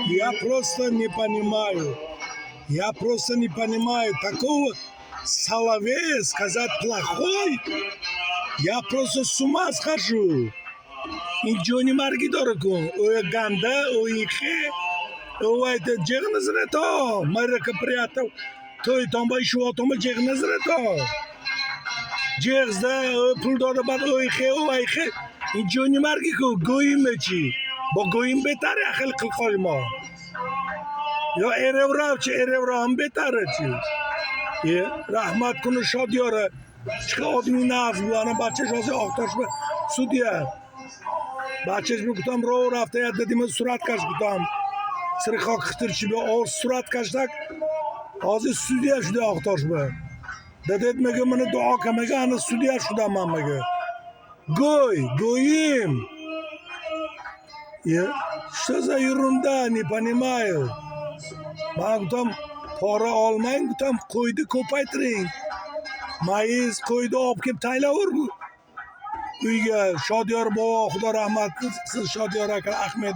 Я просто не понимаю. Я просто не понимаю. Такого соловея сказать плохой. Я просто с ума схожу. این جونی مرگی داره کن او گنده او ایخه او ایت جغ نزنه تا مره که پریاتا توی تانبای شواتوم جغ نزنه تا جغ زده پول داده بعد او ایخه او ایخه این جونی مرگی که گوییم چی با گوییم بهتره اخل خلقای ما یا ایرو راو چه ایرو راو هم بهتره چی رحمت کنه شادیاره چه آدمی نفس بودنه بچهش آزه آختاش به سودیه بچهش میگفتم رو رفته یاد دادیم صورت کش گفتم سر خاک خطرچی به آر صورت کشتک آزی سودیه شده آختاش به دادید میگه من دعا که میگه هنه سودیه شده من میگه گوییم що за ерунда не понимаю من گفتم پاره آلمان گفتم کویده کوپایترین مایز کویده آب که تایلاور بود دیگه شادیار بابا خدا رحمت کنه شادیار اکر احمد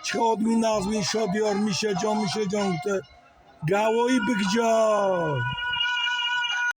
چه آدمی نظمی شادیار میشه جان گوایی بگجا